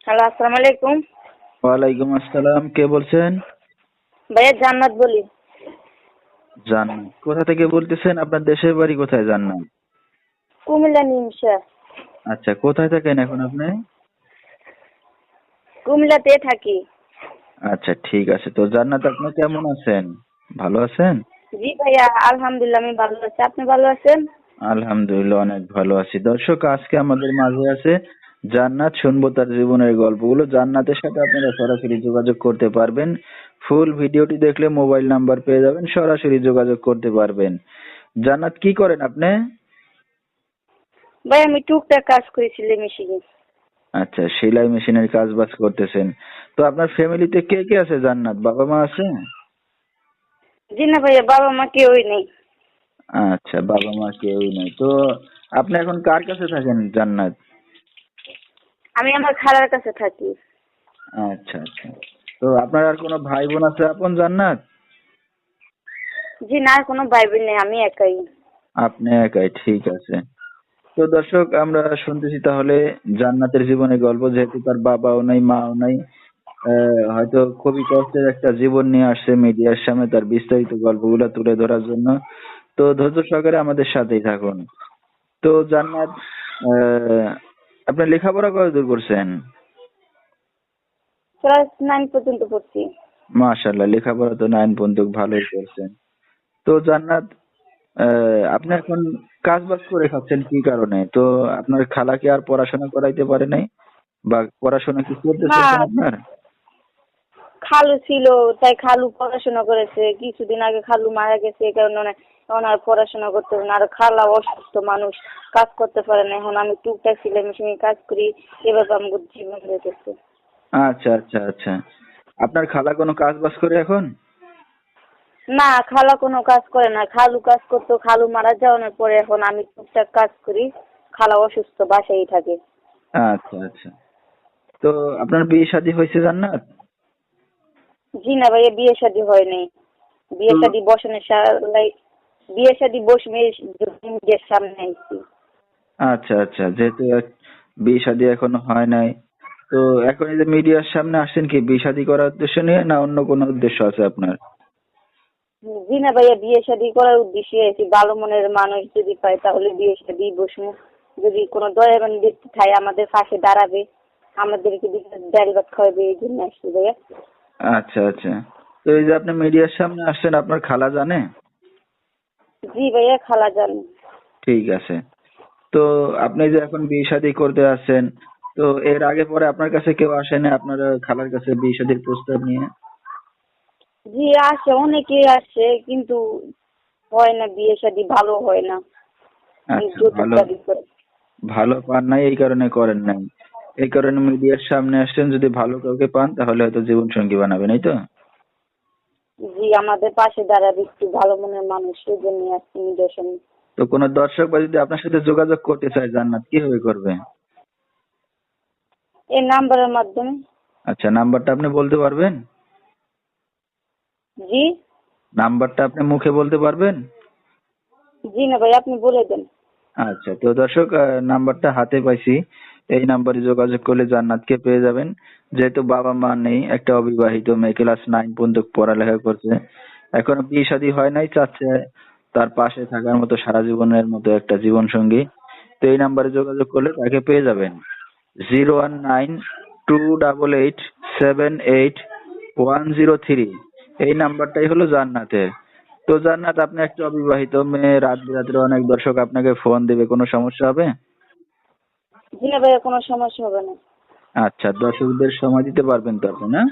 Hello, আসসালামু আলাইকুম। ওয়ালাইকুম আসসালাম। কে বলছেন? ভাইয়া জান্নাত বলি। জান্নাত। কোথা থেকে বলতেছেন? আপনার দেশের বাড়ি কোথায় জান্নাত? কুমিল্লা নিমসা। আচ্ছা, কোথায় থাকেন এখন আপনি? কুমিল্লাতে থাকি। আচ্ছা, ঠিক আছে। তো জান্নাত, আপনি কেমন আছেন? ভালো আছেন? জি ভাইয়া, আলহামদুলিল্লাহ আমি ভালো আছি। আপনি ভালো আছেন? আলহামদুলিল্লাহ, অনেক ভালো আছি। দর্শক, আজকে আমাদের মাঝে আছে জান্নাত। শুনবো তার জীবনের গল্পগুলো। জান্নাতের সাথে আপনারা সরাসরি যোগাযোগ করতে পারবেন। ফুল ভিডিওটি দেখলে মোবাইল নাম্বার পেয়ে যাবেন, সরাসরি যোগাযোগ করতে পারবেন। জান্নাত, কি করেন আপনি? ভাই আমি টুকটাক কাজ করি সেলাই মেশিনে। আচ্ছা, সেলাই মেশিনের কাজ বাজ করতেছেন। তো আপনার ফ্যামিলিতে কে কে আছে জান্নাত? বাবা মা আছে? জি না ভাইয়া, বাবা মা কেউই নেই। আচ্ছা, বাবা মা কেউই নাই। তো আপনি এখন কার কাছে থাকেন জান্নাত? আমি আমার খালার কাছে থাকি। আচ্ছা আচ্ছা। তো আপনার আর কোনো ভাই বোন আছে আপন জান্নাত? জি না, আর কোনো ভাই বোন নেই, আমি একাই। আপনি একাই, ঠিক আছে। তো দর্শক, আমরা শুনতেছি তাহলে জান্নাতের জীবনের গল্প। যেহেতু তার বাবাও নাই মাও নাই, হয়তো খুবই কষ্টের একটা জীবন নিয়ে আসছে মিডিয়ার সামনে তার বিস্তারিত গল্পগুলো তুলে ধরার জন্য। তো ধৈর্য সহকারে আমাদের সাথেই থাকুন। তো জান্নাত, আপনি লেখাপড়া কতদূর করছেন? ক্লাস 9 পর্যন্ত পড়ছি। মাশাআল্লাহ, লেখাপড়া তো 9 পর্যন্ত ভালোই করছেন। তো জান্নাত, আপনি এখন কাজ বাজ করে খাচ্ছেন কি কারণে? তো আপনার খালা কি আর পড়াশোনা করাইতে পারে নাই, বা পড়াশোনা কি করতেছে না, এখন আপনার? খালু ছিল, তাই খালু পড়াশোনা করেছে। কিছুদিন আগে খালু মারা গেছে, এই কারণে এখন আর পড়াশোনা করতে পারে না। আর খালা অসুস্থ মানুষ, কাজ করতে পারে না। এখন আমি টুকটাক সেলাই মেশিনে কাজ করি, এভাবে আমার জীবন যেতেছে। আচ্ছা আচ্ছা আচ্ছা। আপনার খালা কোনো কাজ বাজ করে এখন? না, খালা কোনো কাজ করে না। খালু কাজ করতো, খালু মারা যাওয়ার পরে এখন আমি টুকটাক কাজ করি। খালা অসুস্থ, বাসায় থাকে। আচ্ছা আচ্ছা। তো আপনার বিয়ে শাদী হয়েছে জান্নাত? জি না ভাইয়া, বিয়ে শাদী হয় নাই। বিয়ে তো শাদী বসানোর বিয়ে শাদী বসবে নিজের সামনে আইছি। আচ্ছা আচ্ছা, যেহেতু বিয়ে শাদী এখনো হয় নাই, তো এখন এই যে মিডিয়ার সামনে আসছেন কি বিয়ে শাদী করার উদ্দেশ্য নিয়ে, না অন্য কোনো উদ্দেশ্য আছে আপনার? জি না ভাইয়া, বিয়ে শাদী করার উদ্দেশ্যে আছি। ভালো মনের মানুষ যদি পাই তাহলে বিয়ে শাদী বসবো। যদি কোনো দয়াবান ব্যক্তি থাকে আমাদের পাশে দাঁড়াবে, আমাদেরকে ডাল ভাত খাওয়াবে, এই জন্য আসছি ভাইয়া। আচ্ছা আচ্ছা। তো এই যে আপনি মিডিয়ার সামনে আসছেন, আপনার খালা জানে? জি ভাইয়া, খালা জান। ঠিক আছে। তো আপনি যে এখন বিয়ে শাদী করতে আসছেন, তো এর আগে পরে আপনার কাছে কেউ আসেনি আপনার খালার কাছে বিয়ে শাদীর প্রস্তাব নিয়ে? জি আসে, অনেকেই আসে, কিন্তু হয় না, বিয়ে শাদী ভালো হয় না। আচ্ছা, যৌতুক ভালো দাবি করে। ভালো পান নাই এই কারণে করেন নাই। এই কারণে মিডিয়ার সামনে আসছেন, যদি ভালো কাউকে পান তাহলে হয়তো জীবন সঙ্গী বানাবেন, এই তো? জি, আমাদের পাশে দাঁড়াবে একটু ভালো মনের মানুষ, সেই জন্য আসছি নিদর্শন। তো কোনো দর্শক বা যদি আপনার সাথে যোগাযোগ করতে চায় জান্নাত, কিভাবে করবে? এই নাম্বারের মাধ্যমে। আচ্ছা, নাম্বারটা আপনি বলতে পারবেন? জি। নাম্বারটা আপনি মুখে বলতে পারবেন? জি না ভাই, আপনি বলে দেন। আচ্ছা, তো দর্শক, নাম্বারটা হাতে পাইছি। এই নাম্বারে যোগাযোগ করলে জান্নাতকে পেয়ে যাবেন। যেহেতু বাবা মা নেই, একটা অবিবাহিত মেয়ে, ক্লাস 9 পর্যন্ত পড়ালেখা করছে, এখনো বিয়ে শাদী হয় নাই, চাচ্ছে তার পাশে থাকার মতো সারা জীবনের মতো একটা জীবন সঙ্গী। তো এই নাম্বারে যোগাযোগ করলে তাকে পেয়ে যাবেন। 01928878103, এই নাম্বারটাই হলো জান্নাতের। তো জান্নাত, আপনি একটা অবিবাহিত মেয়ে, রাত বিরাত্রে অনেক দর্শক আপনাকে ফোন দিবে, কোনো সমস্যা হবে? জি না ভাইয়া, কোনো সমস্যা হবে না। আচ্ছা, দর্শকদের সময় দিতে পারবেন তো আপনি, না? জি।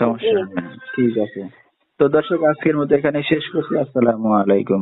সমস্যা হবে না, ঠিক আছে। তো দর্শক, আজকের মতো এখানে শেষ করছি। আসসালামু আলাইকুম।